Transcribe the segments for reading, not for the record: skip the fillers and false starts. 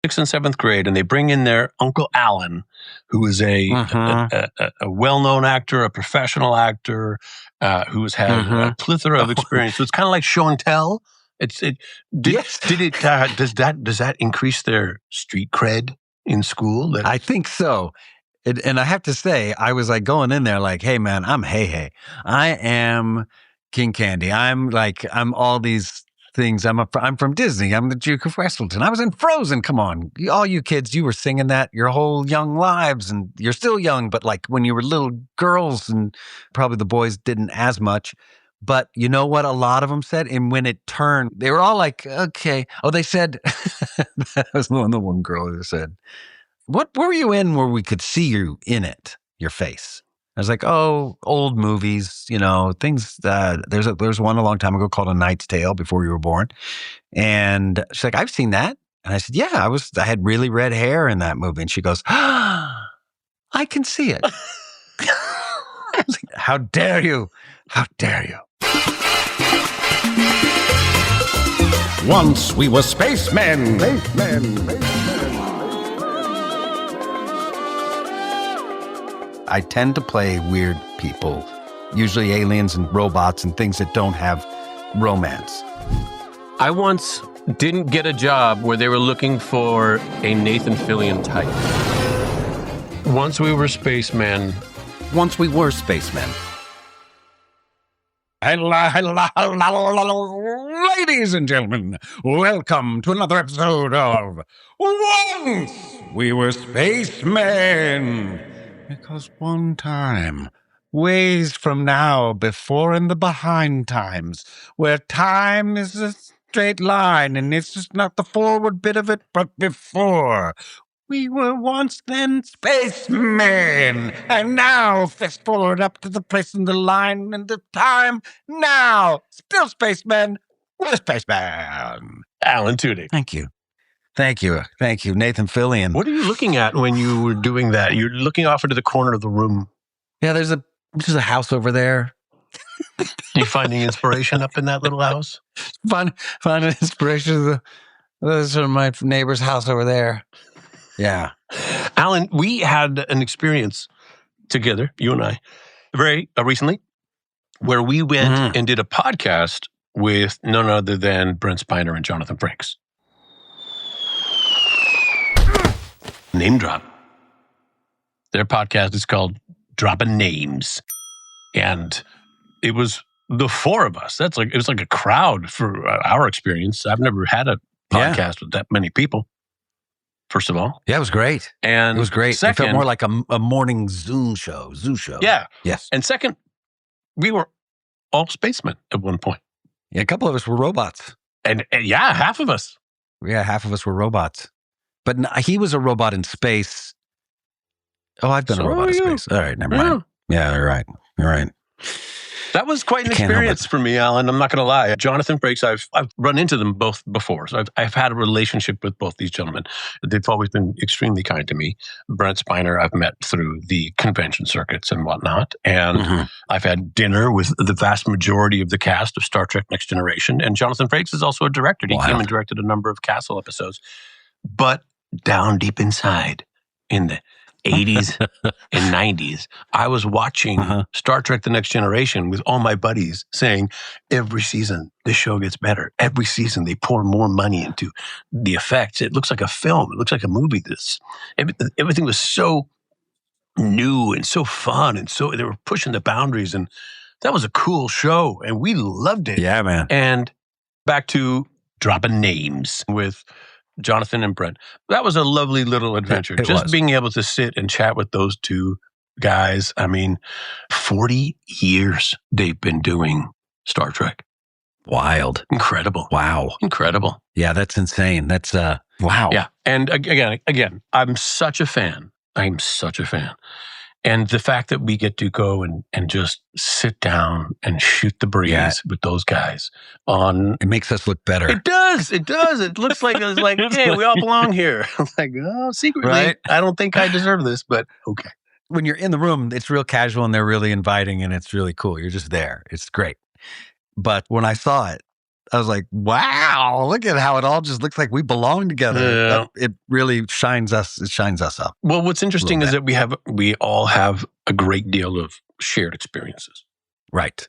6th and 7th grade, and they bring in their Uncle Alan, who is a well-known actor, a professional actor, who has had a plethora of experience. So it's kind of like show and tell. Does that increase their street cred in school? I think so. And I have to say, I was like going in there like, hey man, I'm Hey. I am King Candy. I'm all these things. I'm from Disney. I'm the Duke of Westleton. I was in Frozen. Come on. All you kids, you were singing that your whole young lives, and you're still young, but like when you were little girls, and probably the boys didn't as much. But you know what a lot of them said? And when it turned, they were all like, okay. Oh, they said, that was the one girl who said, what were you in where we could see you in it, your face? I was like, oh, old movies, things. There's one a long time ago called A Knight's Tale, before you were born. And she's like, I've seen that. And I said, yeah, I had really red hair in that movie. And she goes, I can see it. I was like, how dare you? How dare you? Once we were spacemen. I tend to play weird people, usually aliens and robots and things that don't have romance. I once didn't get a job where they were looking for a Nathan Fillion type. Once we were spacemen. Hello, ladies and gentlemen. Welcome to another episode of Once We Were Spacemen. Because one time, ways from now, before in the behind times, where time is a straight line and it's just not the forward bit of it, but before. We were once then spacemen, and now fast forward up to the place in the line and the time now. Still spacemen, we're spacemen. Alan Tudyk. Thank you, Nathan Fillion. What are you looking at when you were doing that? You're looking off into the corner of the room. Yeah, there's a house over there. You finding inspiration up in that little house? Finding inspiration. Those are my neighbor's house over there. Yeah. Alan, we had an experience together, you and I, very recently, where we went and did a podcast with none other than Brent Spiner and Jonathan Frakes. Name drop. Their podcast is called Dropping Names. And it was the four of us. It was like a crowd for our experience. I've never had a podcast with that many people. First of all. Yeah, it was great. And it was great. Second, it felt more like a morning zoo show. Yeah. Yes. And second, we were all spacemen at one point. Yeah, a couple of us were robots. And half of us. Yeah, half of us were robots. But he was a robot in space. Oh, I've been a robot in space. All right, never mind. Yeah, you're right. That was quite an experience for me, Alan. I'm not going to lie. Jonathan Frakes, I've run into them both before. So I've had a relationship with both these gentlemen. They've always been extremely kind to me. Brent Spiner, I've met through the convention circuits and whatnot. And I've had dinner with the vast majority of the cast of Star Trek Next Generation. And Jonathan Frakes is also a director. He came and directed a number of Castle episodes. But down deep inside, in the 80s and 90s, I was watching Star Trek The Next Generation with all my buddies saying, every season, this show gets better. Every season, they pour more money into the effects. It looks like a film. It looks like a movie. Everything was so new and so fun. And so they were pushing the boundaries. And that was a cool show. And we loved it. Yeah, man. And back to Dropping Names with Jonathan and Brent. That was a lovely little adventure. Just being able to sit and chat with those two guys. I mean, 40 years they've been doing Star Trek. Wild. Incredible. Wow. Incredible. Yeah, that's insane. That's, wow. Yeah. And again, I'm such a fan. And the fact that we get to go and just sit down and shoot the breeze with those guys it makes us look better. It does. It looks like hey, we all belong here. I'm like, oh, secretly, right? I don't think I deserve this, but okay. When you're in the room, it's real casual and they're really inviting and it's really cool. You're just there. It's great. But when I saw it, I was like, wow, look at how it all just looks like we belong together. Yeah. It really shines us up. Well, what's interesting is that we all have a great deal of shared experiences. Right.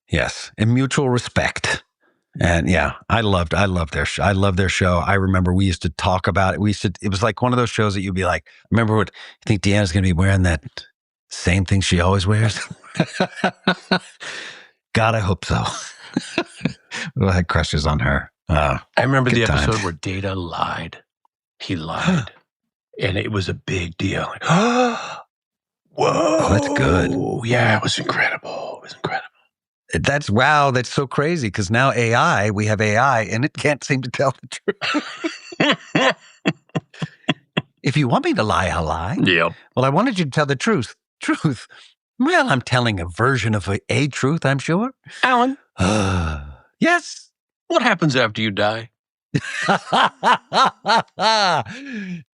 Yes. And mutual respect. And yeah, I love their show. I love their show. I remember we used to talk about it. It was like one of those shows that you'd be like, remember what you think Deanna's going to be wearing that same thing she always wears? God, I hope so. I had crushes on her. I remember the episode times. where Data lied. He lied. And it was a big deal. Like, whoa. Oh, that's good. Yeah, it was incredible. It was incredible. That's so crazy because now we have AI and it can't seem to tell the truth. If you want me to lie, I'll lie. Yeah. Well, I wanted you to tell the truth. Truth. Well, I'm telling a version of a truth, I'm sure. Alan. Yes. What happens after you die?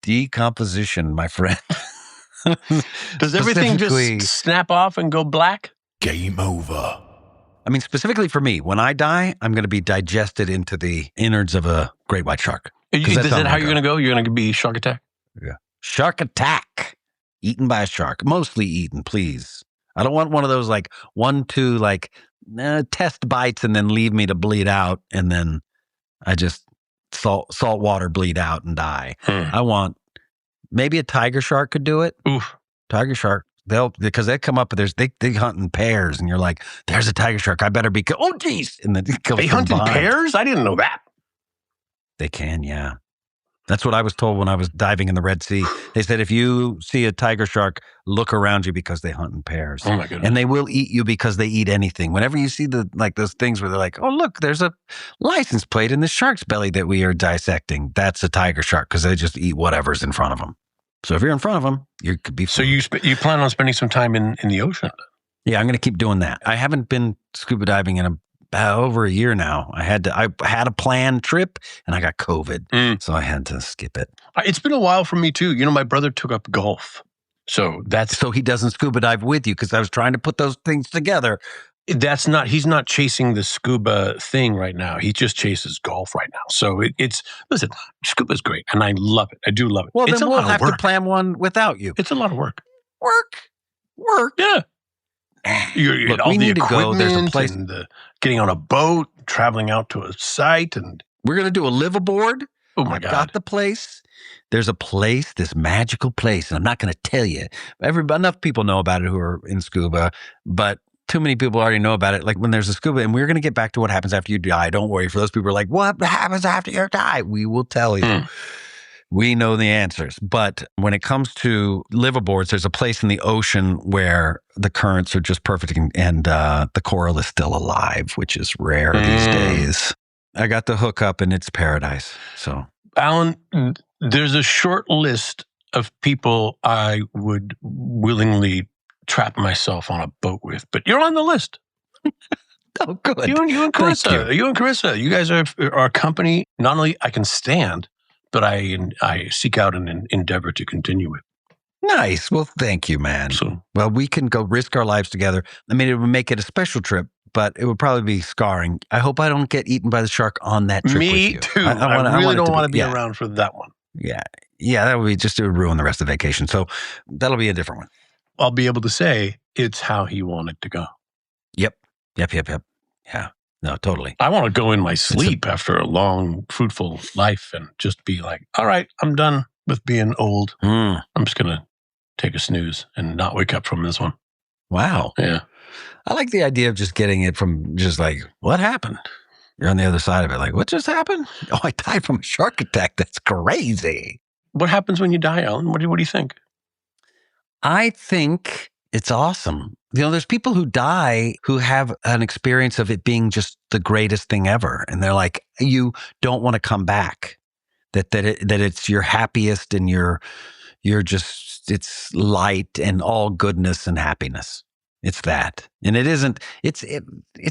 Decomposition, my friend. Does everything just snap off and go black? Game over. I mean, specifically for me, when I die, I'm going to be digested into the innards of a great white shark. Is that how you're going to go? You're going to be shark attack? Yeah. Shark attack. Eaten by a shark. Mostly eaten, please. I don't want one of those like 1, 2 like test bites and then leave me to bleed out and then I just salt water bleed out and die. I want maybe a tiger shark could do it. Oof. Tiger shark. Because they come up, they hunt in pairs, and you're like, "There's a tiger shark. I better be." Oh, geez! And then they hunt in pairs. I didn't know that. They can, yeah. That's what I was told when I was diving in the Red Sea. They said if you see a tiger shark, look around you because they hunt in pairs. Oh my goodness! And they will eat you because they eat anything. Whenever you see those things where they're like, "Oh, look, there's a license plate in the shark's belly that we are dissecting," that's a tiger shark because they just eat whatever's in front of them. So if you're in front of them, you could be. So you plan on spending some time in the ocean? Yeah, I'm going to keep doing that. I haven't been scuba diving in about over a year now. I had a planned trip and I got COVID, so I had to skip it. It's been a while for me too. You know, my brother took up golf, so he doesn't scuba dive with you because I was trying to put those things together. He's not chasing the scuba thing right now. He just chases golf right now. So listen, scuba's great and I love it. I do love it. Well, then we'll have to plan one without you. It's a lot of work. Work. Yeah. Look, we need to go. There's a place. And getting on a boat, traveling out to a site. And we're going to do a liveaboard. Oh my God. I've got the place. There's a place, this magical place. And I'm not going to tell you. Enough people know about it who are in scuba, but too many people already know about it. Like when there's a scuba, and we're going to get back to what happens after you die. Don't worry. For those people who are like, what happens after you die? We will tell you. We know the answers. But when it comes to liveaboards, there's a place in the ocean where the currents are just perfect and the coral is still alive, which is rare these days. I got the hookup and it's paradise. So, Alan, there's a short list of people I would willingly trap myself on a boat with, but you're on the list. Oh, good. You and Carissa. You guys are a company. Not only I can stand, but I seek out and endeavor to continue it. Nice. Well, thank you, man. Well, we can go risk our lives together. I mean, it would make it a special trip, but it would probably be scarring. I hope I don't get eaten by the shark on that trip with you. Me too. I really don't want to be around for that one. Yeah. Yeah, that would be it would ruin the rest of the vacation. So that'll be a different one. I'll be able to say it's how he wanted to go. Yep. Yeah. No, totally. I want to go in my sleep after a long, fruitful life and just be like, all right, I'm done with being old. I'm just going to take a snooze and not wake up from this one. Wow. Yeah. I like the idea of just getting it from just like, what happened? You're on the other side of it. Like, what just happened? Oh, I died from a shark attack. That's crazy. What happens when you die, Alan? What do you think? I think it's awesome. You know, there's people who die who have an experience of it being just the greatest thing ever. And they're like, you don't want to come back. That it's your happiest and you're just, it's light and all goodness and happiness. It's that. And it isn't, it's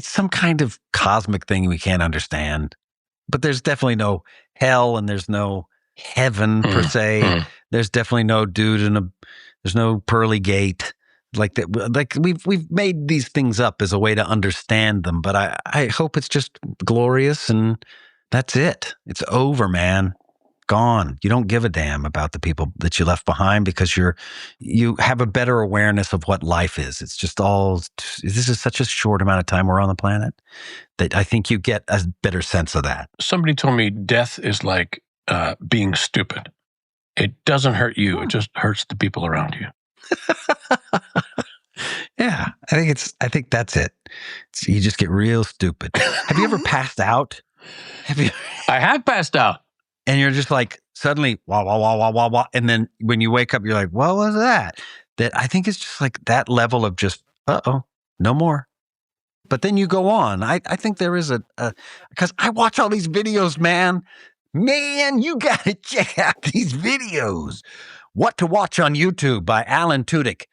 some kind of cosmic thing we can't understand. But there's definitely no hell and there's no heaven per se. There's definitely no dude there's no pearly gate. Like that, like we've made these things up as a way to understand them, but I hope it's just glorious and that's it. It's over, man. Gone. You don't give a damn about the people that you left behind because you have a better awareness of what life is. It's just this is such a short amount of time we're on the planet that I think you get a better sense of that. Somebody told me death is like being stupid. It doesn't hurt you. It just hurts the people around you. Yeah, I think that's it. You just get real stupid. Have you ever passed out? I have passed out. And you're just like suddenly wah wah wah wah wah wah, and then when you wake up, you're like, "What was that?" That I think it's just like that level of just no more. But then you go on. I think there is because I watch all these videos, man. Man, you gotta check out these videos. What to Watch on YouTube by Alan Tudyk.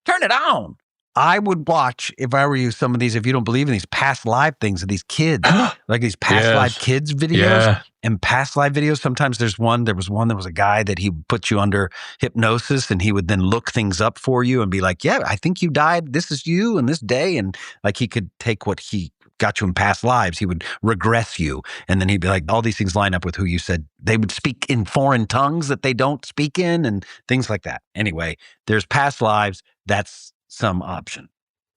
Turn it on. I would watch, if I were you, some of these, if you don't believe in these past live things of these kids, like these past live kids videos and past live videos. Sometimes there was one, there was a guy that he would put you under hypnosis and he would then look things up for you and be like, yeah, I think you died. This is you and this day. And like he could take what he got you in past lives. He would regress you. And then he'd be like, all these things line up with who you said. They would speak in foreign tongues that they don't speak in and things like that. Anyway, there's past lives. That's some option.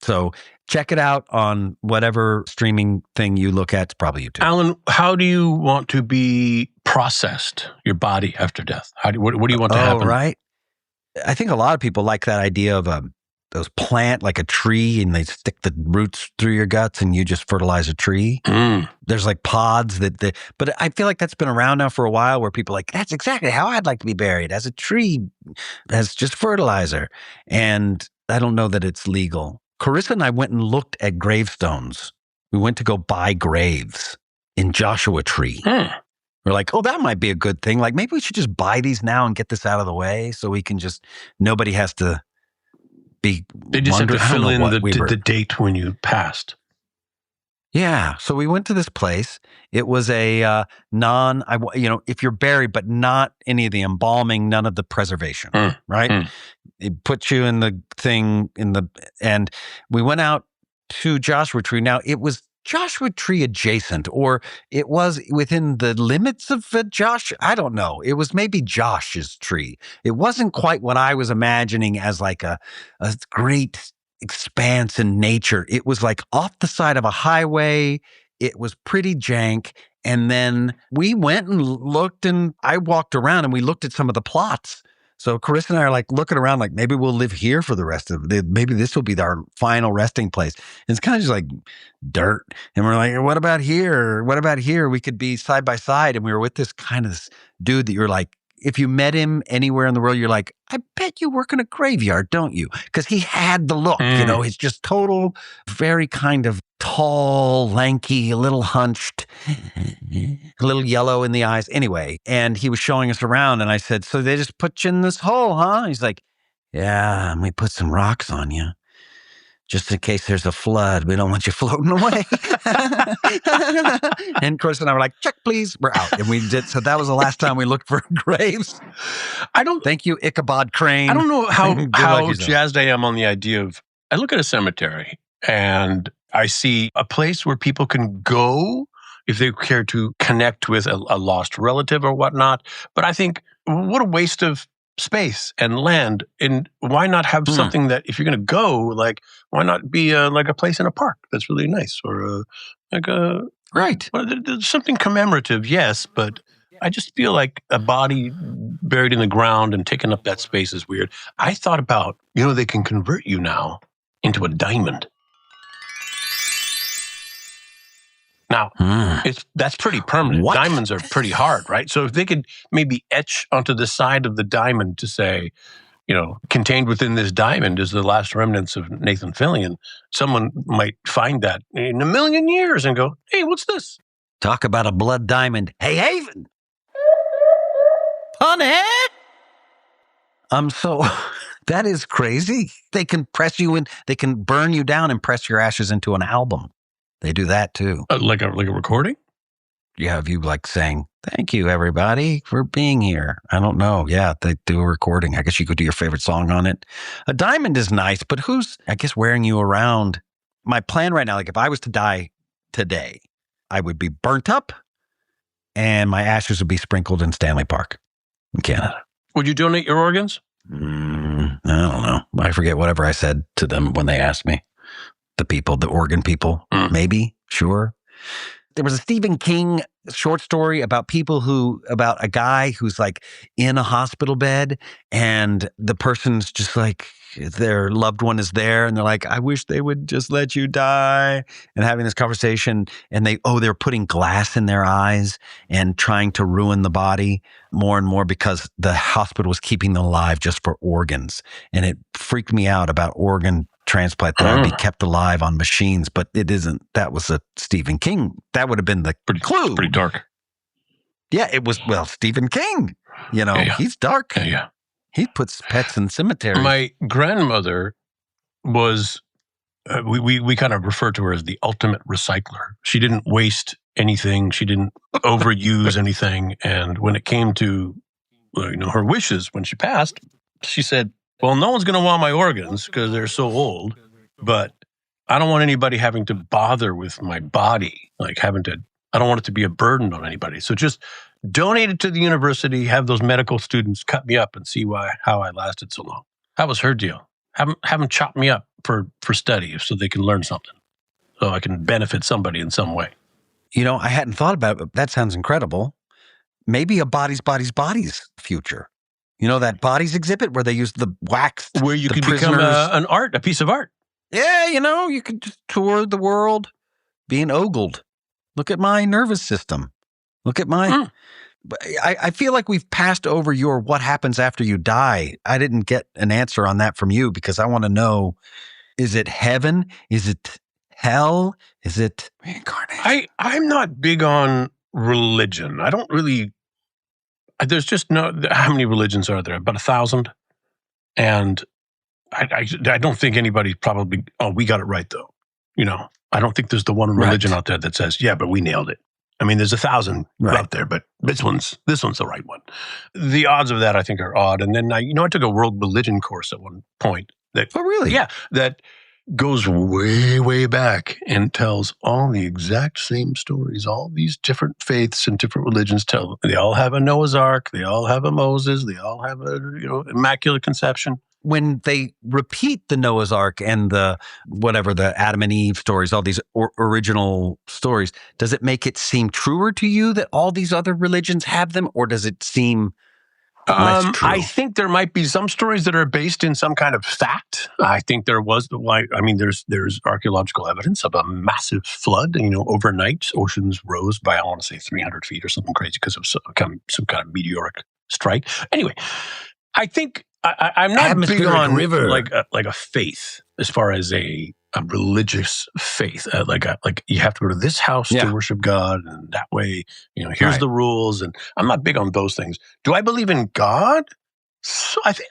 So check it out on whatever streaming thing you look at. It's probably YouTube. Alan, how do you want to be processed, your body after death? What do you want to happen? Right. I think a lot of people like that idea of those plant like a tree and they stick the roots through your guts and you just fertilize a tree. There's like pods but I feel like that's been around now for a while where people are like, that's exactly how I'd like to be buried, as a tree, as just fertilizer. And I don't know that it's legal. Carissa and I went and looked at gravestones. We went to go buy graves in Joshua Tree. We're like, oh, that might be a good thing. Like maybe we should just buy these now and get this out of the way so we can nobody has to be. They just have to fill in the date when you passed. Yeah. So we went to this place. It was a if you're buried, but not any of the embalming, none of the preservation, right? It puts you in the thing and we went out to Joshua Tree. Now it was Joshua Tree adjacent, or it was within the limits of Josh. I don't know. It was maybe Josh's tree. It wasn't quite what I was imagining as like a great expanse in nature. It was like off the side of a highway. It was pretty jank. And then we went and looked and I walked around and we looked at some of the plots. So Carissa and I are like looking around like maybe we'll live here for the rest of it. Maybe this will be our final resting place. And it's kind of just like dirt. And we're like, what about here? What about here? We could be side by side. And we were with this dude that you're like, if you met him anywhere in the world, you're like, I bet you work in a graveyard, don't you? Because he had the look, he's just total, very kind of tall, lanky, a little hunched, a little yellow in the eyes. Anyway, and he was showing us around and I said, so they just put you in this hole, huh? He's like, yeah, and we put some rocks on you. Just in case there's a flood, we don't want you floating away. And Chris and I were like, check, please. We're out. And we did. So that was the last time we looked for graves. Thank you, Ichabod Crane. I don't know how jazzed I am on the idea of, I look at a cemetery and I see a place where people can go if they care to connect with a lost relative or whatnot. But I think, what a waste of space and land, and why not have something that if you're going to go, like why not be like a place in a park that's really nice, or something commemorative, yes, but I just feel like a body buried in the ground and taking up that space is weird. I thought about, they can convert you now into a diamond. Now, that's pretty permanent. What? Diamonds are pretty hard, right? So if they could maybe etch onto the side of the diamond to say, contained within this diamond is the last remnants of Nathan Fillion, someone might find that in a million years and go, hey, what's this? Talk about a blood diamond. Hey, Haven! Honey! That is crazy. They can press you in, they can burn you down and press your ashes into an album. They do that too. Like a recording? you have you like saying, thank you, everybody, for being here? I don't know. Yeah, they do a recording. I guess you could do your favorite song on it. A diamond is nice, but who's, I guess, wearing you around? My plan right now, like if I was to die today, I would be burnt up and my ashes would be sprinkled in Stanley Park in Canada. Would you donate your organs? I don't know. I forget whatever I said to them when they asked me. The people, the organ people, maybe, sure. There was a Stephen King short story about about a guy who's like in a hospital bed and the person's just like, their loved one is there and they're like, I wish they would just let you die, and having this conversation, and they're putting glass in their eyes and trying to ruin the body more and more because the hospital was keeping them alive just for organs. And it freaked me out about organ transplant that I'd be kept alive on machines, but it isn't. That was a Stephen King. That would have been the clue. Pretty dark. Yeah, it was. Well, Stephen King, he's dark. Yeah. He puts pets in cemeteries. My grandmother was, we kind of refer to her as the ultimate recycler. She didn't waste anything. She didn't overuse anything. And when it came to, her wishes when she passed, she said, well, no one's going to want my organs because they're so old, but I don't want anybody having to bother with my body, I don't want it to be a burden on anybody. So just donate it to the university, have those medical students cut me up and see how I lasted so long. That was her deal. Have them chop me up for study so they can learn something, so I can benefit somebody in some way. I hadn't thought about it, but that sounds incredible. Maybe a bodies future. That bodies exhibit where they use the wax. Where you could become a piece of art. Yeah, you could just tour the world being ogled. Look at my nervous system. Look at my... I feel like we've passed over your what happens after you die. I didn't get an answer on that from you because I want to know, is it heaven? Is it hell? Is it reincarnation? I'm not big on religion. I don't really... There's just how many religions are there? About 1,000. And I don't think anybody's probably, we got it right though. I don't think there's the one religion out there that says, yeah, but we nailed it. I mean, there's 1,000 out there, but this one's the right one. The odds of that I think are odd. And then I took a world religion course at one point. Oh, really? Yeah. That goes way, way back and tells all the exact same stories. All these different faiths and different religions they all have a Noah's Ark, they all have a Moses, they all have a Immaculate Conception. When they repeat the Noah's Ark and the Adam and Eve stories, all these original stories, does it make it seem truer to you that all these other religions have them, or does it seem less true? I think there might be some stories that are based in some kind of fact. I think there was there's archaeological evidence of a massive flood. Overnight oceans rose by, I want to say 300 feet or something crazy because of some kind of meteoric strike. Anyway, I think I'm not big on river. like a faith as far as a religious faith. Like you have to go to this house to worship God, and that way, here's the rules. And I'm not big on those things. Do I believe in God? So I think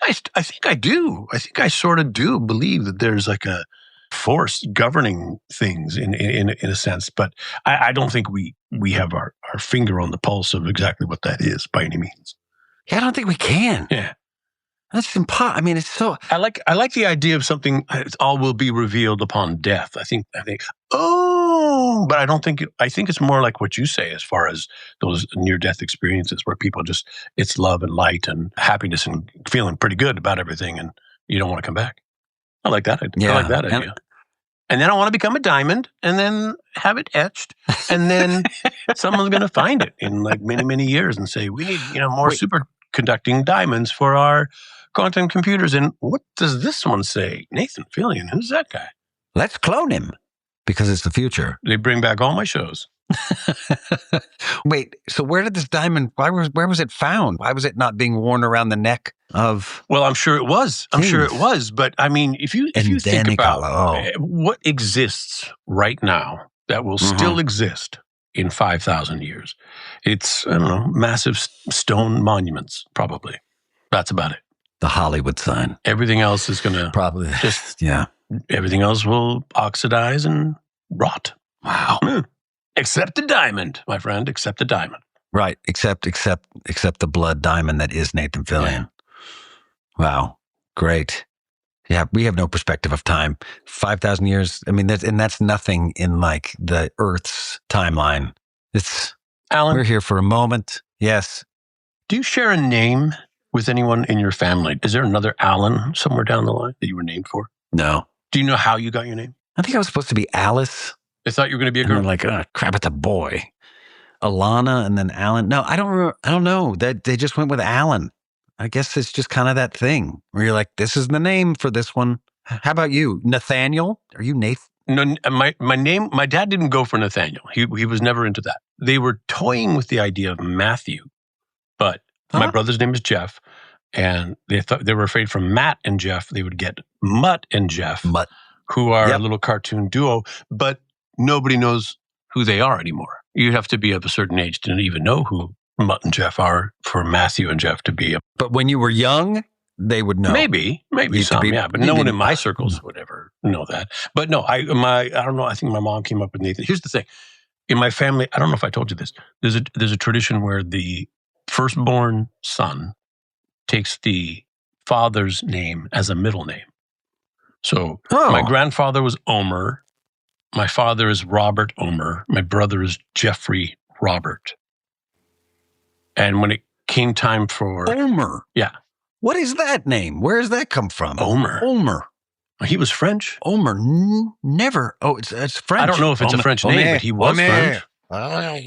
I do. I think I sort of do believe that there's like a force governing things in a sense, but I don't think we have our finger on the pulse of exactly what that is by any means. Yeah, I don't think we can. Yeah. That's impossible. I mean, it's so... I like the idea of something, all will be revealed upon death. I think, but I don't think, I think it's more like what you say as far as those near-death experiences where people just, it's love and light and happiness and feeling pretty good about everything and you don't want to come back. I like that idea. I like that idea. And then I want to become a diamond and then have it etched. And then someone's going to find it in like many, many years and say, we need, more superconducting diamonds for our quantum computers. And what does this one say? Nathan Fillion, who's that guy? Let's clone him because it's the future. They bring back all my shows. Wait, so where did this diamond, where was it found? Why was it not being worn around the neck of... Well, I'm sure it was. But I mean, if you think about what exists right now that will still exist in 5,000 years, it's, I don't know, massive stone monuments, probably. That's about it. The Hollywood sign. Everything else is going to probably everything else will oxidize and rot. Wow. Except the diamond, my friend. Except the diamond. Right. Except the blood diamond that is Nathan Fillion. Yeah. Wow. Great. Yeah, we have no perspective of time. 5,000 years. I mean, that's nothing in like the Earth's timeline. Alan, we're here for a moment. Yes. Do you share a name with anyone in your family? Is there another Alan somewhere down the line that you were named for? No. Do you know how you got your name? I think I was supposed to be Alice. I thought you were going to be a girl. And like, crap, it's a boy. Alana and then Alan. No, I don't know. They just went with Alan. I guess it's just kind of that thing where you're like, this is the name for this one. How about you? Nathaniel? Are you Nathan? No, my name, my dad didn't go for Nathaniel. He was never into that. They were toying with the idea of Matthew, but my brother's name is Jeff, and they were afraid from Matt and Jeff, they would get Mutt and Jeff, who are a little cartoon duo, but nobody knows who they are anymore. You have to be of a certain age to even know who Mutt and Jeff are for Matthew and Jeff to be. But when you were young, they would know. Maybe some, but no one in my circles would ever know that. But no, I don't know. I think my mom came up with Nathan. Here's the thing: in my family, I don't know if I told you this. There's a tradition where the firstborn son takes the father's name as a middle name. So my grandfather was Omer. My father is Robert Omer. My brother is Jeffrey Robert. And when it came time for Omer, what is that name? Where does that come from? Omer. He was French. Omer, never. Oh, it's French. I don't know if it's a French name, but he was French. Omer.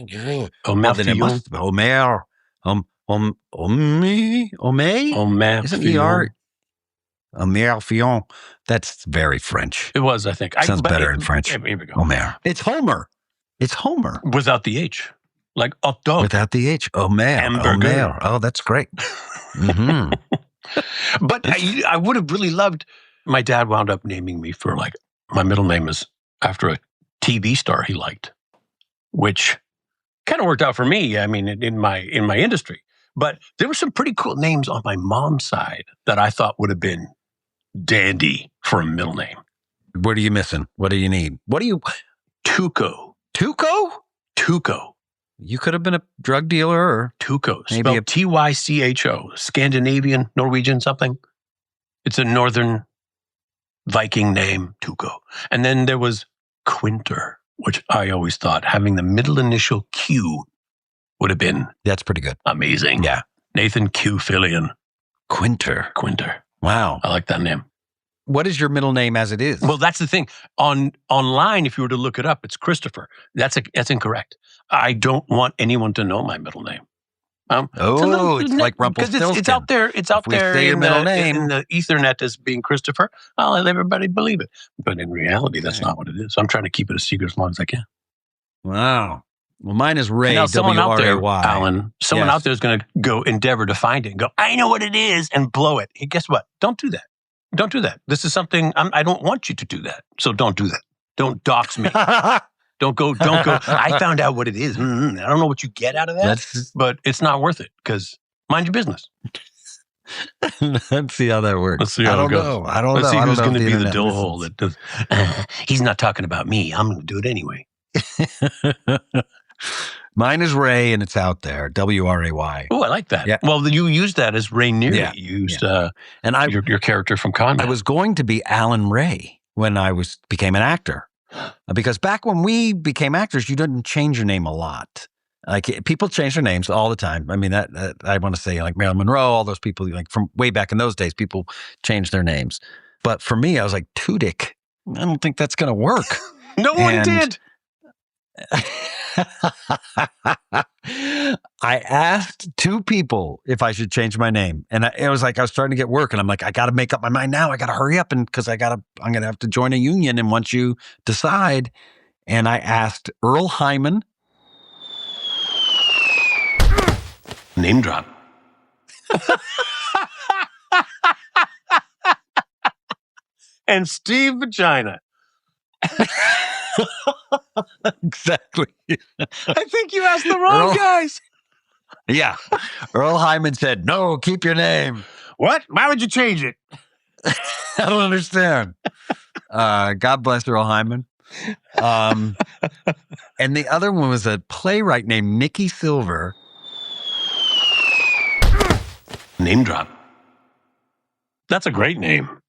Omer. Isn't ER? Omer Fillon. That's very French. It was, I think. Sounds better in French. Here we go. Omer. It's Homer. Without the H. Like hot dog. Without the H. Omer. Omer. Oh, that's great. Mm-hmm. But I would have really loved, my dad wound up naming me for like, my middle name is after a TV star he liked, which kind of worked out for me. I mean, in my industry. But there were some pretty cool names on my mom's side that I thought would have been dandy for a middle name. What are you missing? What do you need? Tuco. Tuco? You could have been a drug dealer or Tuco, spelled Tycho, Scandinavian, Norwegian, something. It's a northern Viking name, Tuco. And then there was Quinter, which I always thought having the middle initial Q would have been. That's pretty good. Amazing. Yeah. Nathan Q. Fillion. Quinter. Wow. I like that name. What is your middle name as it is? Well, that's the thing. Online, if you were to look it up, it's Christopher. That's incorrect. I don't want anyone to know my middle name. It's like Rumpelstiltskin. It's out there. It's out there in the Ethernet as being Christopher. I'll let everybody believe it. But in reality, that's not what it is. I'm trying to keep it a secret as long as I can. Wow. Well, mine is Ray, now, someone out there, W-R-A-Y. Alan, someone out there is going to go endeavor to find it and go, I know what it is, and blow it. Hey, guess what? Don't do that. Don't do that. This is something, I don't want you to do that. So don't do that. Don't dox me. Don't go. I found out what it is. I don't know what you get out of that, but it's not worth it because mind your business. Let's see how that works. Let's see how it goes. I don't know. Let's see who's going to be the dill hole that does. He's not talking about me. I'm going to do it anyway. Mine is Ray, and it's out there. W-R-A-Y. Oh, I like that. Yeah. Well, you used that as Ray Neary. Yeah. You used and your character from Con Man. I was going to be Alan Ray when I became an actor. Because back when we became actors, you didn't change your name a lot. Like people change their names all the time. I mean, that I want to say like Marilyn Monroe, all those people like from way back in those days, people changed their names. But for me, I was like Tudyk. I don't think that's going to work. No one did. I asked two people if I should change my name, and it was like I was starting to get work, and I'm like, I got to make up my mind now. I got to hurry up, and because I'm gonna have to join a union, and once you decide, and I asked Earl Hyman, name drop, and Steve Vagina. Exactly. I think you asked the wrong guys. Yeah. Earl Hyman said, no, keep your name. What? Why would you change it? I don't understand. God bless Earl Hyman. And the other one was a playwright named Nicky Silver. Name drop. That's a great name.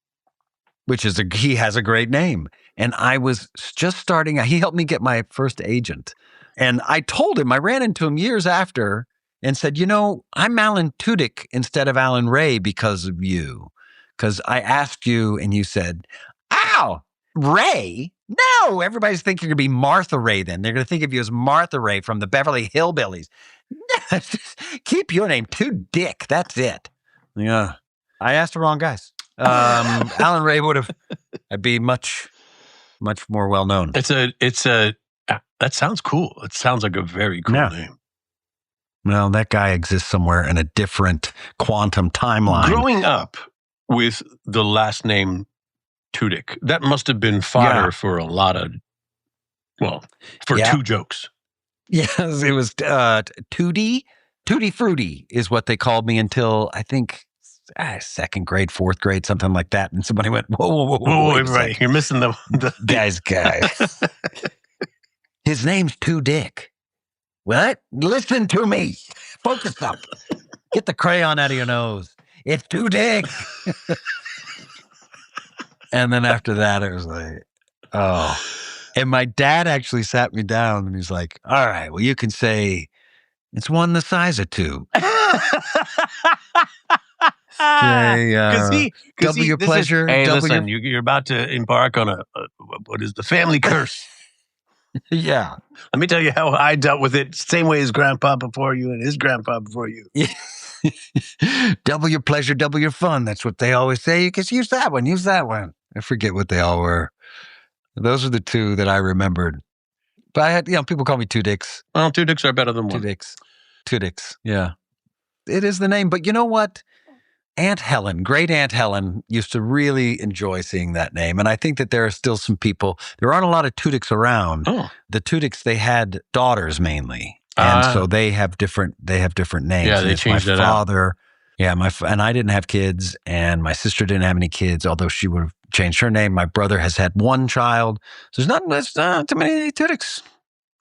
He has a great name. And I was just starting. He helped me get my first agent. And I told him, I ran into him years after and said, I'm Alan Tudyk instead of Alan Ray because of you. Because I asked you and you said, ow, Ray? No, everybody's thinking you're going to be Martha Ray then. They're going to think of you as Martha Ray from the Beverly Hillbillies. Keep your name Tudyk. That's it. Yeah. I asked the wrong guys. Alan Ray I'd be much more well known. That sounds cool. It sounds like a very cool name. Well, that guy exists somewhere in a different quantum timeline. Growing up with the last name Tudyk, that must have been fodder for a lot of, two jokes. Yes, it was Tutti Frutti is what they called me until I think second grade, fourth grade, something like that. And somebody went, whoa, everybody, you're missing the guys. His name's Tudyk. What? Listen to me. Focus up. Get the crayon out of your nose. It's Tudyk. And then after that, it was like, oh. And my dad actually sat me down and he's like, all right, well, you can say it's one the size of two. Double your pleasure. Listen, you're about to embark on what is the family curse. Yeah. Let me tell you how I dealt with it. Same way as grandpa before you and his grandpa before you. Double your pleasure, double your fun. That's what they always say. You can use that one. Use that one. I forget what they all were. Those are the two that I remembered. But I had, people call me Tudyks. Well, Tudyks are better than one. Tudyks. Yeah. It is the name. But you know what? Great Aunt Helen used to really enjoy seeing that name. And I think that there are still some people, there aren't a lot of Tudyks around. Oh. The Tudyks, they had daughters mainly. And so they have different names. Yeah, they changed it out. Yeah, and I didn't have kids, and my sister didn't have any kids, although she would have changed her name. My brother has had one child. So there's not too many Tudyks.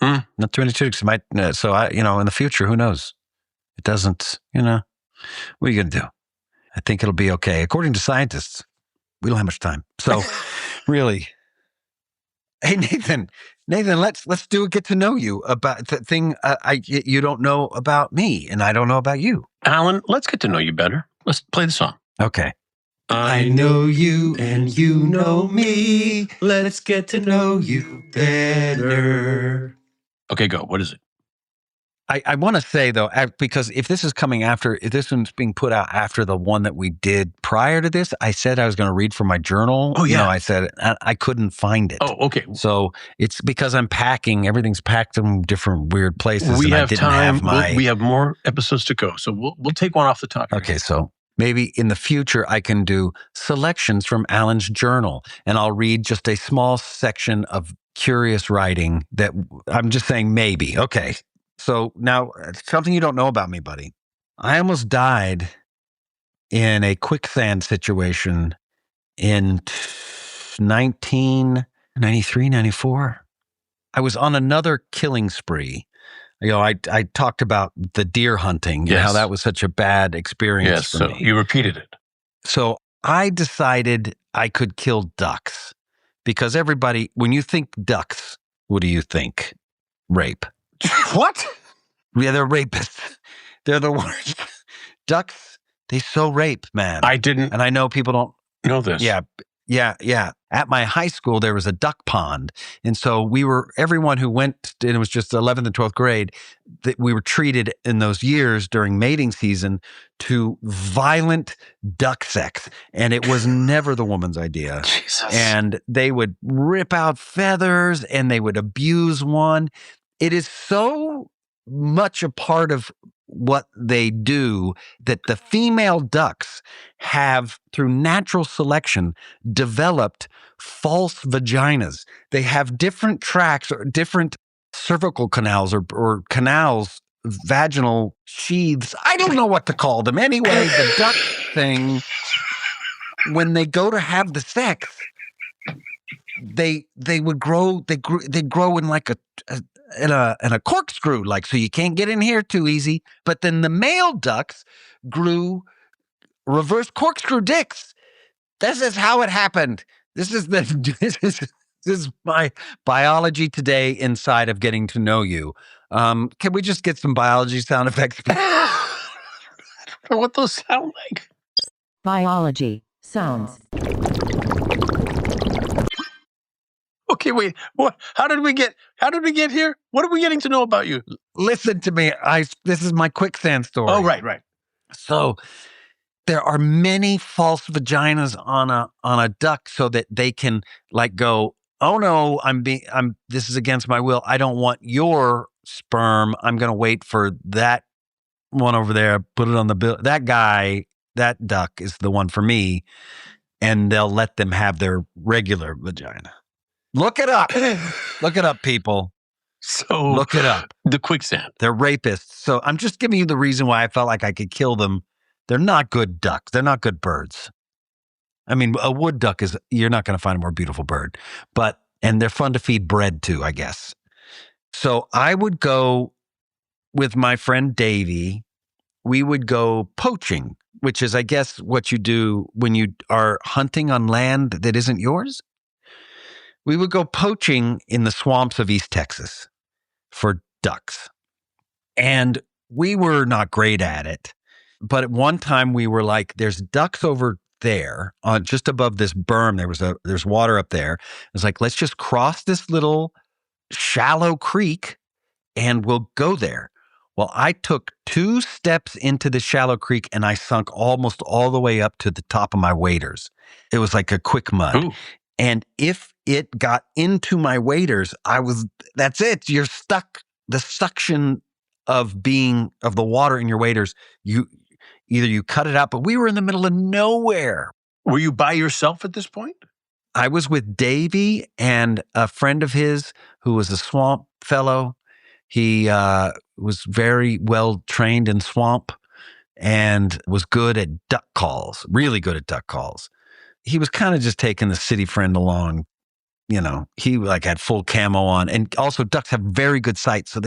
Not too many Tudyks. So in the future, who knows? It doesn't, what are you going to do? I think it'll be okay. According to scientists, we don't have much time. So really, hey, Nathan, let's do a get to know you about the thing you don't know about me and I don't know about you. Alan, let's get to know you better. Let's play the song. Okay. I know you and you know me. Let's get to know you better. Okay, go. What is it? I want to say, though, because if this one's being put out after the one that we did prior to this, I said I was going to read from my journal. Oh, yeah. I said I couldn't find it. Oh, okay. So it's because I'm packing. Everything's packed in different weird places. We have time. We have more episodes to go. So we'll take one off the top. Okay, so maybe in the future I can do selections from Alan's journal, and I'll read just a small section of curious writing that I'm just saying maybe. Okay. So now, something you don't know about me, buddy. I almost died in a quicksand situation in 1993, 94. I was on another killing spree. I talked about the deer hunting and how that was such a bad experience for me. You repeated it. So I decided I could kill ducks because everybody, when you think ducks, what do you think? Rape. What? Yeah, they're rapists. They're the worst. Ducks, they so rape, man. I didn't. And I know people don't know this. Yeah. At my high school, there was a duck pond. And so everyone who went, and it was just 11th and 12th grade, that we were treated in those years during mating season to violent duck sex. And it was never the woman's idea. Jesus. And they would rip out feathers and they would abuse one. It is so much a part of what they do that the female ducks have, through natural selection, developed false vaginas. They have different tracts or different cervical canals or canals, vaginal sheaths. I don't know what to call them. Anyway, the duck thing, when they go to have the sex, they would grow. They grow in like in a corkscrew, like, so you can't get in here too easy. But then the male ducks grew reverse corkscrew dicks. This is how it happened. This is this is my biology today inside of getting to know you. Can we just get some biology sound effects? I don't know what those sound like. Biology sounds. Okay, wait. What? How did we get here? What are we getting to know about you? Listen to me. This is my quicksand story. Oh, right. So there are many false vaginas on a duck so that they can like go, oh no, this is against my will. I don't want your sperm. I'm going to wait for that one over there. Put it on the bill. That guy, that duck is the one for me. And they'll let them have their regular vagina. Look it up. Look it up, people. So look it up. The quicksand. They're rapists. So I'm just giving you the reason why I felt like I could kill them. They're not good ducks. They're not good birds. I mean, a wood duck you're not going to find a more beautiful bird, and they're fun to feed bread to, I guess. So I would go with my friend Davey. We would go poaching, which is, I guess, what you do when you are hunting on land that isn't yours. We would go poaching in the swamps of East Texas for ducks. And we were not great at it. But at one time we were like, there's ducks over there just above this berm. There's water up there. It was like, let's just cross this little shallow creek and we'll go there. Well, I took 2 steps into the shallow creek and I sunk almost all the way up to the top of my waders. It was like a quick mud. Ooh. And if it got into my waders, that's it. You're stuck. The suction of the water in your waders, either you cut it out, but we were in the middle of nowhere. Were you by yourself at this point? I was with Davey and a friend of his who was a swamp fellow. He was very well trained in swamp and was good at duck calls, really good at duck calls. He was kind of just taking the city friend along. You know, he like had full camo on, and also ducks have very good sight. So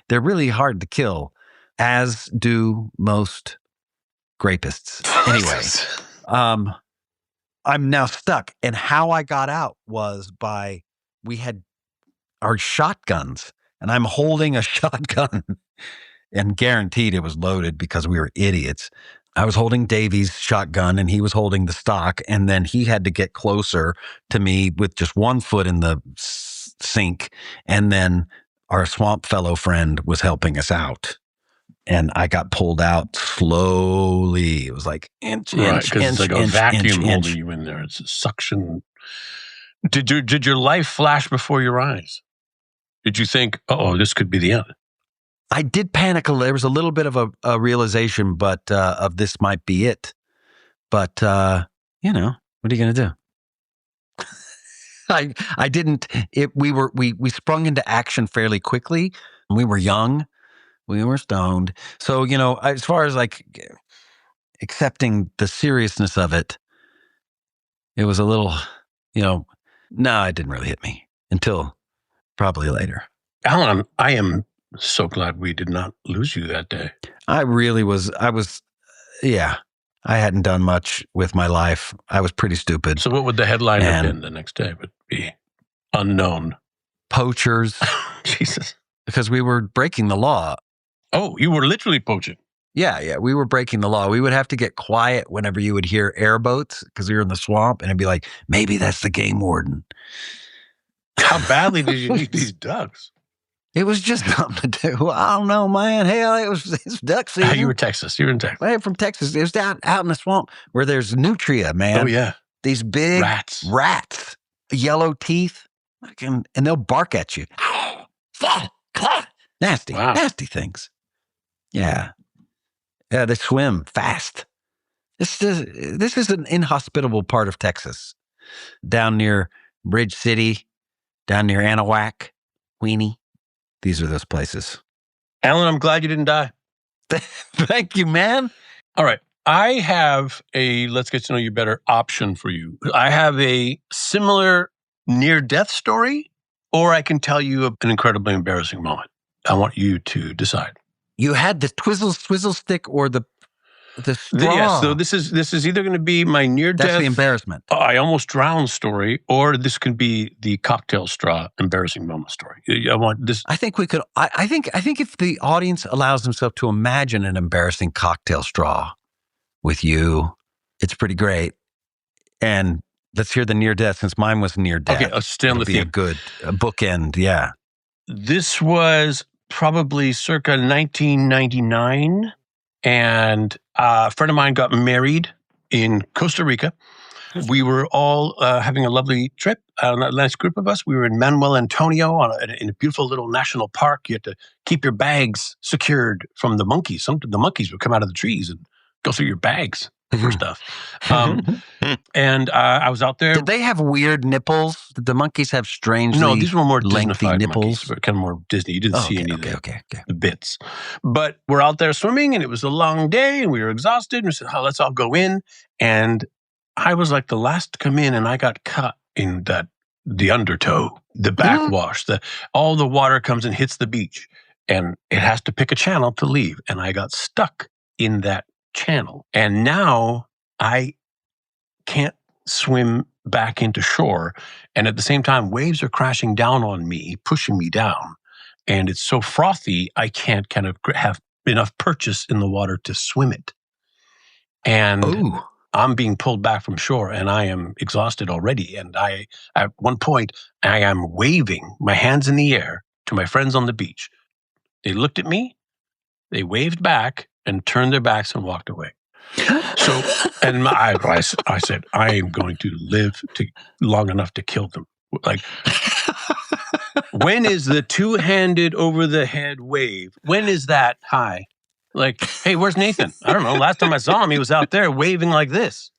they're really hard to kill, as do most grapists. Anyway, I'm now stuck. And how I got out was we had our shotguns and I'm holding a shotgun and guaranteed it was loaded because we were idiots. I was holding Davey's shotgun and he was holding the stock. And then he had to get closer to me with just one foot in the sink. And then our swamp fellow friend was helping us out. And I got pulled out slowly. It was like inch, because it's like a vacuum holding you in there. It's a suction. Did your life flash before your eyes? Did you think, this could be the end? I did panic. There was a little bit of a realization, but of this might be it. But what are you going to do? I didn't. We sprung into action fairly quickly. We were young. We were stoned. So, as far as like accepting the seriousness of it, it was a little, no, it didn't really hit me until probably later. Alan, I am so glad we did not lose you that day. I really was. I hadn't done much with my life. I was pretty stupid. So what would the headline have been the next day? Would be unknown. Poachers. Jesus. Because we were breaking the law. Oh, you were literally poaching. Yeah. We were breaking the law. We would have to get quiet whenever you would hear airboats because we were in the swamp, and it'd be like, maybe that's the game warden. How badly did you need these ducks? It was just something to do. I don't know, man. Hell, it's duck season. You were Texas. You're in Texas. I'm from Texas. It was out in the swamp where there's nutria, man. Oh, yeah. These big rats, yellow teeth, and they'll bark at you. Nasty, nasty things. Yeah. Yeah, they swim fast. This is an inhospitable part of Texas. Down near Bridge City, down near Anahuac, Weenie. These are those places. Alan, I'm glad you didn't die. Thank you, man. All right. I have a let's get to know you better option for you. I have a similar near-death story, or I can tell you an incredibly embarrassing moment. I want you to decide. You had the swizzle stick or the straw. Yes, so this is either going to be my near-death... That's the embarrassment. I almost drowned story, or this can be the cocktail straw embarrassing moment story. I want this... I think we could... I think if the audience allows themselves to imagine an embarrassing cocktail straw with you, it's pretty great. And let's hear the near-death, since mine was near-death. Okay, let's stay on the theme. It'll be a good bookend, yeah. This was probably circa 1999, and a friend of mine got married in Costa Rica. We were all having a lovely trip. A nice group of us. We were in Manuel Antonio in a beautiful little national park. You had to keep your bags secured from the monkeys. The monkeys would come out of the trees and go through your bags for stuff. And I was out there. Did they have weird nipples? Did the monkeys have strangely No, these were more lengthy Disney-fied nipples? monkeys, but kind of more Disney. You didn't see any of the bits. But we're out there swimming, and it was a long day, and we were exhausted. And we said, let's all go in. And I was like the last to come in, and I got caught in the undertow, the backwash. All the water comes and hits the beach, and it has to pick a channel to leave. And I got stuck in that channel. And now I can't swim back into shore. And at the same time, waves are crashing down on me, pushing me down. And it's so frothy, I can't kind of have enough purchase in the water to swim it. And I'm being pulled back from shore, and I am exhausted already. And at one point, I am waving my hands in the air to my friends on the beach. They looked at me, they waved back, and turned their backs and walked away. So, and I said, I am going to live long enough to kill them. Like, when is the two-handed over-the-head wave? When is that high? Like, hey, where's Nathan? I don't know. Last time I saw him, he was out there waving like this.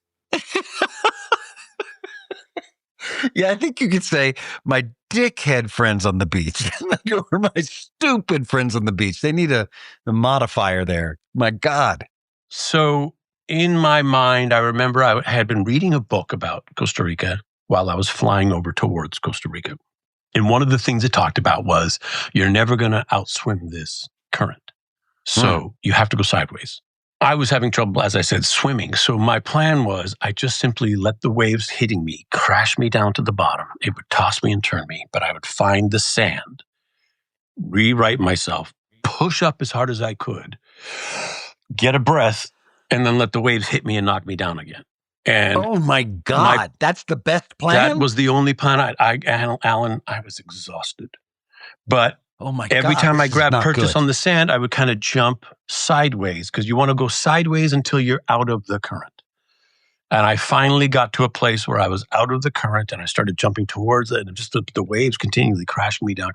Yeah, I think you could say my dickhead friends on the beach or my stupid friends on the beach. They need a modifier there. My God. So in my mind, I remember I had been reading a book about Costa Rica while I was flying over towards Costa Rica. And one of the things it talked about was you're never going to outswim this current. So you have to go sideways. I was having trouble, as I said, swimming. So my plan was I just simply let the waves hitting me crash me down to the bottom. It would toss me and turn me, but I would find the sand, rewrite myself, push up as hard as I could, get a breath, and then let the waves hit me and knock me down again. And oh my God, that's the best plan? That was the only plan. Alan, I was exhausted. But oh my God, every time I grabbed purchase on the sand, I would kind of jump sideways because you want to go sideways until you're out of the current. And I finally got to a place where I was out of the current and I started jumping towards it and just the waves continually crashing me down.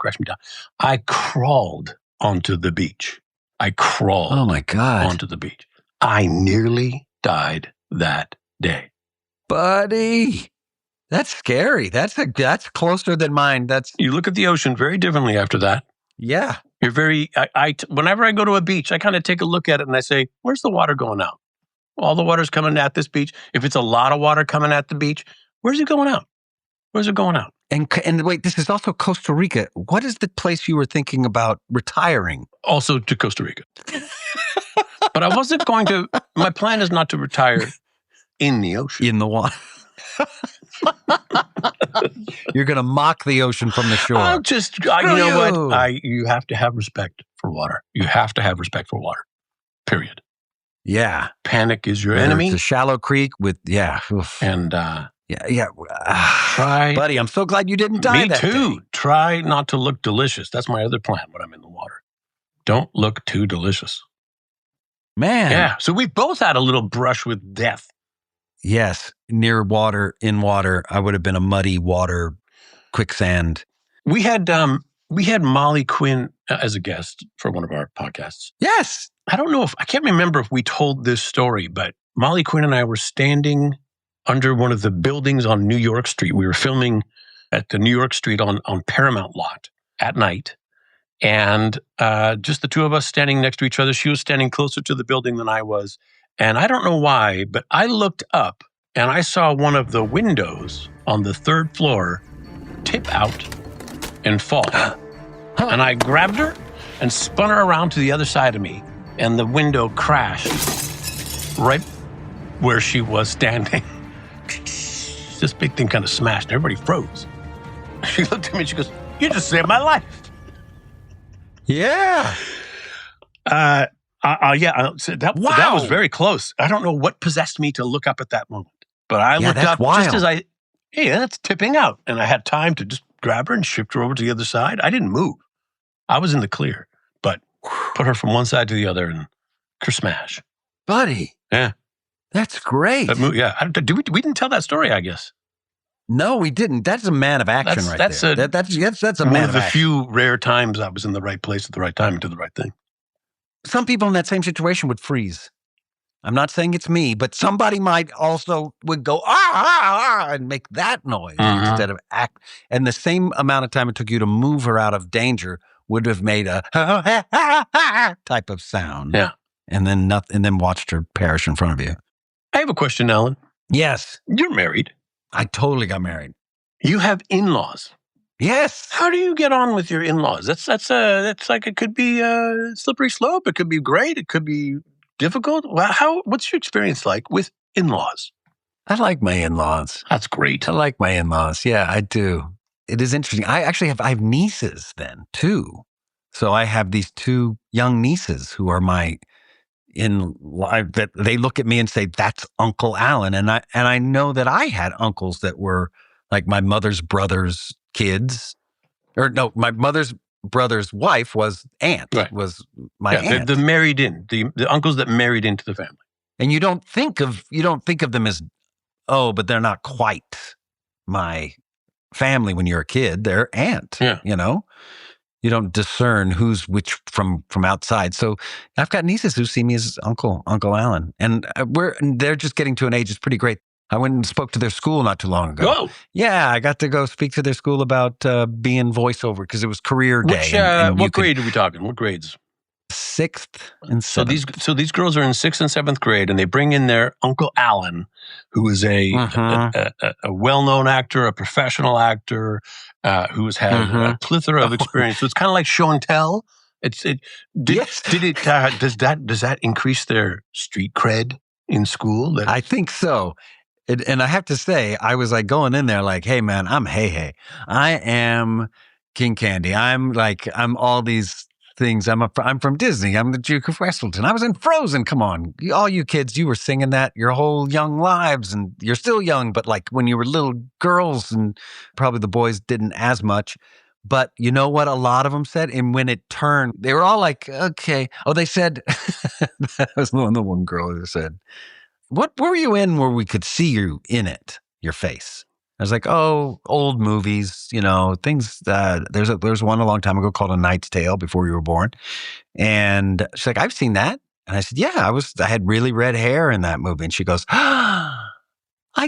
I crawled onto the beach. Oh my God. Onto the beach. I nearly died that day. Buddy. That's scary. That's closer than mine. You look at the ocean very differently after that. Yeah. You're very, whenever I go to a beach, I kind of take a look at it and I say, where's the water going out? All the water's coming at this beach. If it's a lot of water coming at the beach, where's it going out? Where's it going out? And wait, this is also Costa Rica. What is the place you were thinking about retiring? Also to Costa Rica. But I wasn't going to, my plan is not to retire in the ocean. In the water. You're going to mock the ocean from the shore. I'll just, you know what? You have to have respect for water. You have to have respect for water. Period. Yeah. Panic is your enemy. It's a shallow creek with, yeah. Oof. And, yeah. Try. Buddy, I'm so glad you didn't die that day. Me too. Try not to look delicious. That's my other plan when I'm in the water. Don't look too delicious. Man. Yeah. So we both had a little brush with death. Yes. Near water, in water. I would have been a muddy water, quicksand. We had Molly Quinn as a guest for one of our podcasts. Yes. I can't remember if we told this story, but Molly Quinn and I were standing under one of the buildings on New York Street. We were filming at the New York Street on Paramount lot at night. And just the two of us standing next to each other. She was standing closer to the building than I was. And I don't know why, but I looked up and I saw one of the windows on the third floor tip out and fall. And I grabbed her and spun her around to the other side of me, and the window crashed right where she was standing. This big thing kind of smashed, and everybody froze. She looked at me and she goes, "You just saved my life." Yeah. Yeah. That was very close. I don't know what possessed me to look up at that moment, but I looked up just as that's tipping out, and I had time to just grab her and shift her over to the other side. I didn't move. I was in the clear, but put her from one side to the other and smash. Buddy. Yeah. That's great. We didn't tell that story, I guess. No, we didn't. That's a man of action there. That's a man of action. One of the few rare times I was in the right place at the right time and did the right thing. Some people in that same situation would freeze. I'm not saying it's me, but somebody would go, and make that noise instead of act. And the same amount of time it took you to move her out of danger would have made a type of sound. Yeah. And then watched her perish in front of you. I have a question, Alan. Yes. You're married. I totally got married. You have in-laws. Yes. How do you get on with your in-laws? That's like, it could be a slippery slope. It could be great. It could be difficult. What's your experience like with in-laws? I like my in-laws. That's great. I like my in-laws. Yeah, I do. It is interesting. I have nieces then too. So I have these two young nieces who are that they look at me and say, "That's Uncle Alan." And I know that I had uncles that were like my mother's brother's kids. Or no, my mother's brother's wife was aunt. Right. Was my aunt. The married in, the uncles that married into the family. And you don't think of them as, but they're not quite my family when you're a kid. They're aunt. Yeah. You don't discern who's which from outside. So I've got nieces who see me as Uncle Alan, and they're just getting to an age. It's pretty great. I went and spoke to their school not too long ago. Whoa. Yeah, I got to go speak to their school about being voiceover because it was career day. What grade are we talking? What grades? 6th and 7th. So these girls are in 6th and 7th grade, and they bring in their Uncle Alan, who is a well-known actor, a professional actor, who has had a plethora of experience. So it's kind of like show and tell. Does that increase their street cred in school? I think so. And I have to say, I was like going in there like, "Hey man, I'm hey. I am King Candy. I'm all these things. I'm from Disney. I'm the Duke of Westleton. I was in Frozen. Come on, all you kids, you were singing that your whole young lives, and you're still young, but like when you were little girls, and probably the boys didn't as much. But you know what? A lot of them said, and when it turned, they were all like, okay. Oh, they said, that was the one girl who said, what were you in where we could see you in it, your face? I was like, old movies, things. There's one a long time ago called A Knight's Tale, before you were born. And she's like, I've seen that. And I said, yeah, I had really red hair in that movie. And she goes, I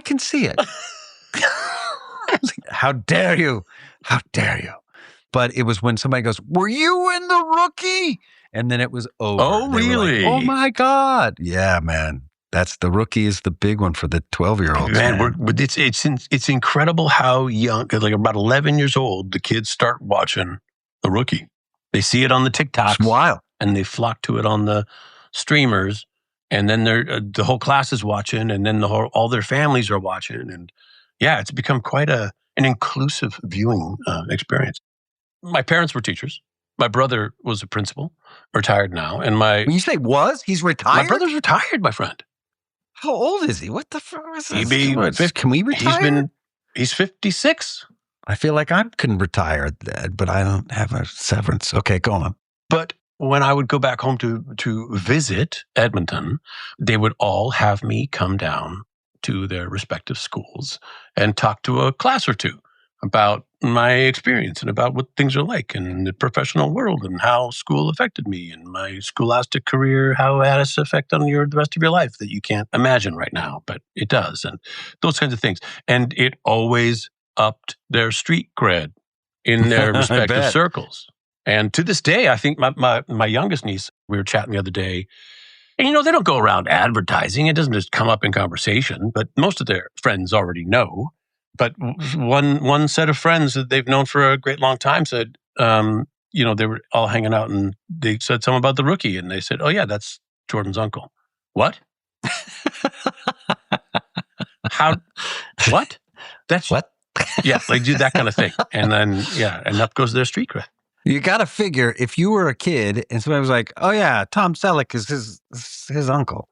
can see it. I was like, how dare you? How dare you? But it was when somebody goes, were you in The Rookie? And then it was over. Oh, really? Like, oh my God. Yeah, man. That's The Rookie is the big one for the 12-year-olds. Man, it's incredible how young, like about 11 years old, the kids start watching The Rookie. They see it on the TikToks. It's wild. And they flock to it on the streamers. And then the whole class is watching, and then all their families are watching. And yeah, it's become quite an inclusive viewing experience. My parents were teachers. My brother was a principal, retired now. And when you say was, he's retired? My brother's retired, my friend. How old is he? What the fuck is this? Can we retire? He's 56. I feel like I can retire, but I don't have a severance. Okay, go on. But when I would go back home to visit Edmonton, they would all have me come down to their respective schools and talk to a class or two about my experience and about what things are like in the professional world and how school affected me and my scholastic career, how it has an effect on the rest of your life that you can't imagine right now, but it does, and those kinds of things. And it always upped their street cred in their respective circles. And to this day, I think my youngest niece, we were chatting the other day, and they don't go around advertising. It doesn't just come up in conversation, but most of their friends already know But one set of friends that they've known for a great long time said, they were all hanging out and they said something about the rookie. And they said, oh, yeah, that's Jordan's uncle. What? How? What? That's what? Yeah, they do that kind of thing. And then, and up goes their street cred. You got to figure if you were a kid and somebody was like, oh, yeah, Tom Selleck is his uncle.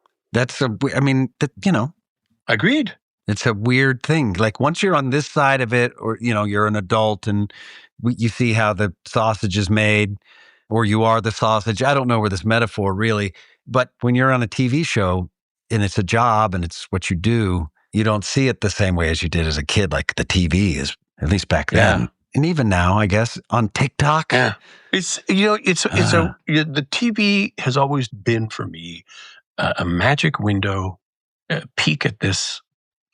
Agreed. It's a weird thing. Like once you're on this side of it, or, you're an adult and you see how the sausage is made, or you are the sausage. I don't know where this metaphor really, but when you're on a TV show and it's a job and it's what you do, you don't see it the same way as you did as a kid. Like the TV is, at least back then. And even now, I guess, on TikTok. Yeah. The TV has always been for me a magic window, a peek at this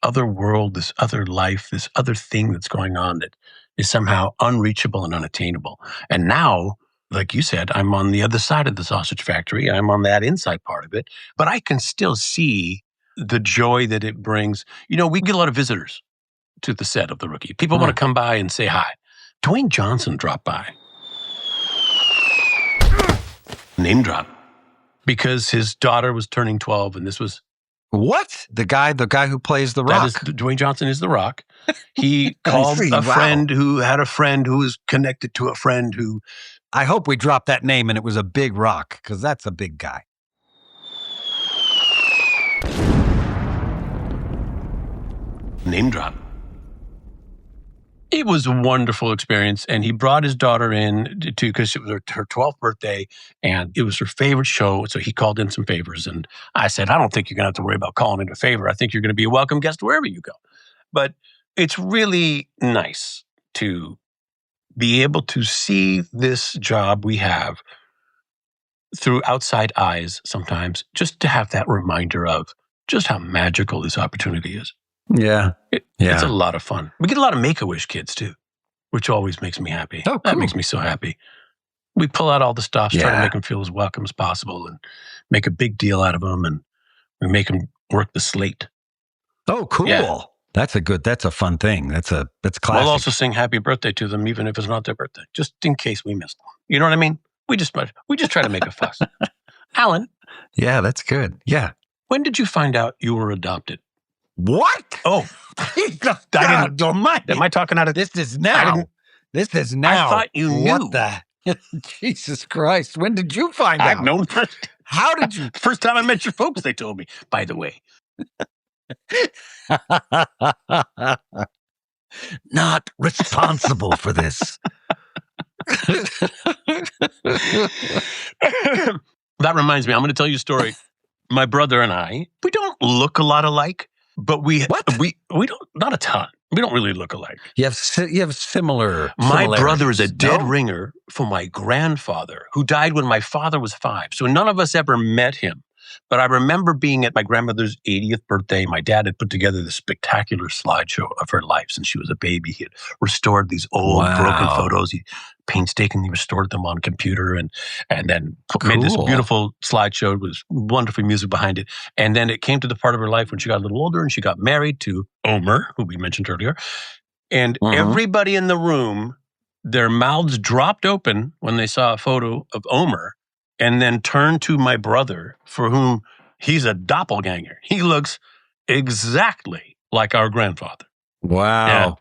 other world, this other life, this other thing that's going on that is somehow unreachable and unattainable. And now, like you said, I'm on the other side of the sausage factory. I'm on that inside part of it, but I can still see the joy that it brings. We get a lot of visitors to the set of The Rookie. People want to come by and say hi. Dwayne Johnson dropped by. Name drop. Because his daughter was turning 12 and this was... What? The guy who plays The Rock. Dwayne Johnson is The Rock. He called a friend who had a friend who was connected to a friend who... I hope we dropped that name and it was a big rock, because that's a big guy. Name drop. It was a wonderful experience, and he brought his daughter in because it was her 12th birthday, and it was her favorite show, so he called in some favors, and I said, I don't think you're going to have to worry about calling in a favor. I think you're going to be a welcome guest wherever you go. But it's really nice to be able to see this job we have through outside eyes sometimes, just to have that reminder of just how magical this opportunity is. Yeah. It's a lot of fun. We get a lot of Make-A-Wish kids too, which always makes me happy. Oh, cool. That makes me so happy. We pull out all the stops, try to make them feel as welcome as possible and make a big deal out of them, and we make them work the slate. Oh, cool. Yeah. That's a fun thing. That's classic. We'll also sing happy birthday to them, even if it's not their birthday, just in case we missed one. You know what I mean? We just try to make a fuss. Alan. Yeah, that's good. Yeah. When did you find out you were adopted? What? Oh, God almighty. Am I talking out of this? Is now. This is now. I thought you knew. What the? Jesus Christ! When did you find out? I've known first. How did you? First time I met your folks, they told me. By the way, not responsible for this. That reminds me. I'm going to tell you a story. My brother and I, we don't look a lot alike. But we don't, not a ton. We don't really look alike. You have similar. My brother is a dead ringer for my grandfather, who died when my father was 5. So none of us ever met him. But I remember being at my grandmother's 80th birthday. My dad had put together this spectacular slideshow of her life since she was a baby. He had restored these old broken photos. He painstakingly restored them on computer and then made this beautiful slideshow. It was wonderful music behind it. And then it came to the part of her life when she got a little older and she got married to Omer, who we mentioned earlier. And everybody in the room, their mouths dropped open when they saw a photo of Omer, and then turned to my brother, for whom he's a doppelganger. He looks exactly like our grandfather. Wow. Yeah.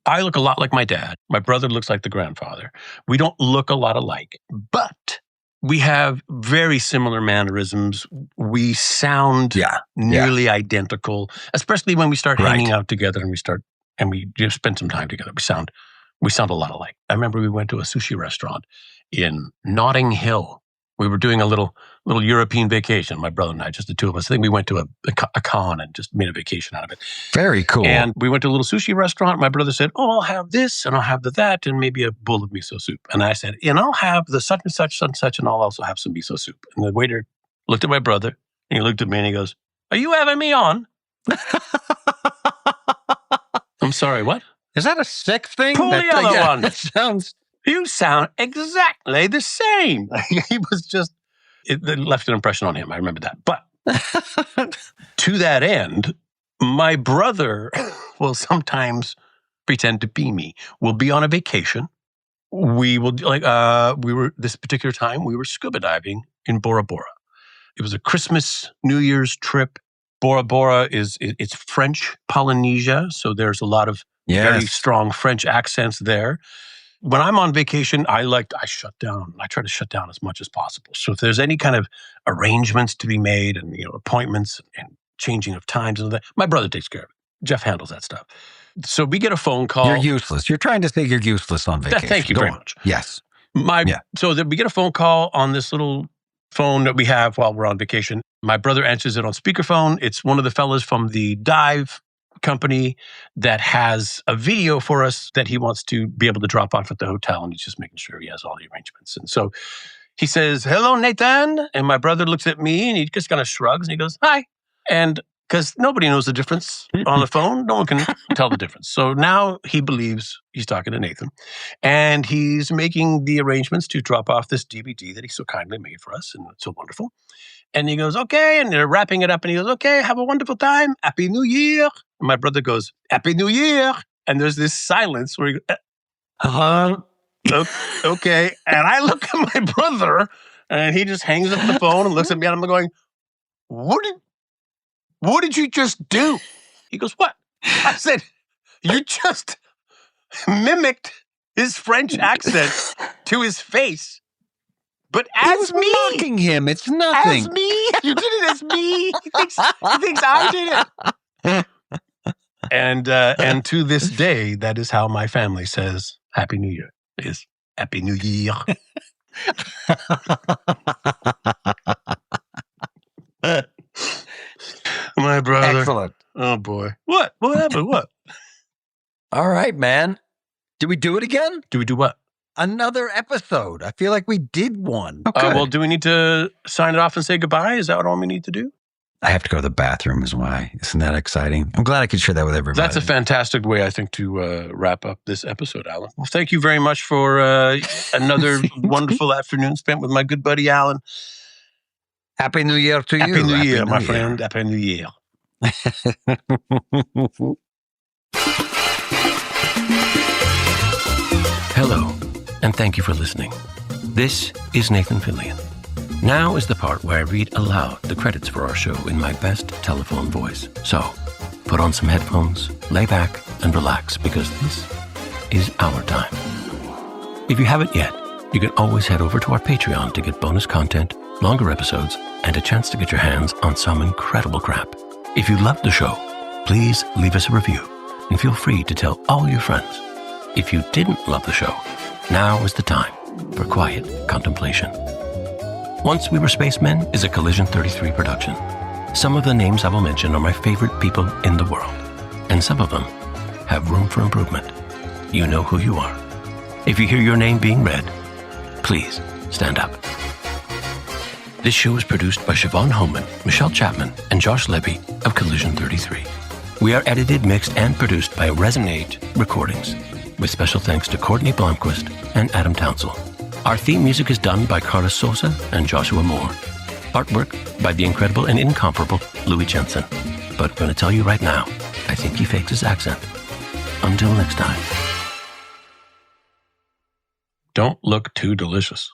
I look a lot like my dad. My brother looks like the grandfather. We don't look a lot alike, but we have very similar mannerisms. We sound nearly identical, especially when we start hanging out together and we just spend some time together. We sound a lot alike. I remember we went to a sushi restaurant in Notting Hill. We were doing a little European vacation, my brother and I, just the two of us. I think we went to a con and just made a vacation out of it. Very cool. And we went to a little sushi restaurant. My brother said, I'll have this, and I'll have that, and maybe a bowl of miso soup. And I said, and I'll have the such and such, and I'll also have some miso soup. And the waiter looked at my brother, and he looked at me, and he goes, are you having me on? I'm sorry, what? Is that a sick thing? Pull the other one. That sounds... You sound exactly the same. He was just, it left an impression on him. I remember that. But to that end, my brother will sometimes pretend to be me. We'll be on a vacation. We will this particular time we were scuba diving in Bora Bora. It was a Christmas, New Year's trip. Bora Bora it's French Polynesia, so there's a lot of very strong French accents there. When I'm on vacation, I shut down. I try to shut down as much as possible. So if there's any kind of arrangements to be made and appointments and changing of times and all that, my brother takes care of it. Jeff handles that stuff. So we get a phone call. You're useless. You're trying to say you're useless on vacation. Thank you very much. Yes. So we get a phone call on this little phone that we have while we're on vacation. My brother answers it on speakerphone. It's one of the fellas from the dive company that has a video for us that he wants to be able to drop off at the hotel, and he's just making sure he has all the arrangements. And so he says, "Hello, Nathan." And my brother looks at me and he just kind of shrugs and he goes, "Hi." And because nobody knows the difference on the phone, no one can tell the difference. So now he believes he's talking to Nathan, and he's making the arrangements to drop off this DVD that he so kindly made for us, and it's so wonderful. And he goes, "Okay," and they're wrapping it up, and he goes, "Okay, have a wonderful time. Happy New Year." And my brother goes, "Happy New Year." And there's this silence where he goes, okay. And I look at my brother, and he just hangs up the phone and looks at me, and I'm going, What did you just do? He goes, "What?" I said, "You just mimicked his French accent to his face. But as me." Mocking him. It's nothing. As me. You did it as me. He thinks I did it. And to this day, that is how my family says Happy New Year. Is Happy New Year. My brother. Excellent. Oh, boy. What? What happened? What? All right, man. Did we do it again? Do we do what? Another episode. I feel like we did one. Okay. Well, do we need to sign it off and say goodbye? Is that all we need to do? I have to go to the bathroom is why. Isn't that exciting? I'm glad I could share that with everybody. That's a fantastic way, I think, to wrap up this episode, Alan. Well, thank you very much for another wonderful afternoon spent with my good buddy, Alan. Happy New Year to you. Happy New Year, my friend. Happy New Year. Hello, and thank you for listening. This is Nathan Fillion. Now is the part where I read aloud the credits for our show in my best telephone voice. So, put on some headphones, lay back, and relax, because this is our time. If you haven't yet, you can always head over to our Patreon to get bonus content, longer episodes, and a chance to get your hands on some incredible crap. If you loved the show, please leave us a review and feel free to tell all your friends. If you didn't love the show, now is the time for quiet contemplation. Once We Were Spacemen is a Collision 33 production. Some of the names I will mention are my favorite people in the world, and some of them have room for improvement. You know who you are. If you hear your name being read, please stand up. This show is produced by Siobhan Homan, Michelle Chapman, and Josh Levy of Collision 33. We are edited, mixed, and produced by Resonate Recordings, with special thanks to Courtney Blomquist and Adam Townsell. Our theme music is done by Carlos Sosa and Joshua Moore. Artwork by the incredible and incomparable Louis Jensen. But I'm going to tell you right now, I think he fakes his accent. Until next time. Don't look too delicious.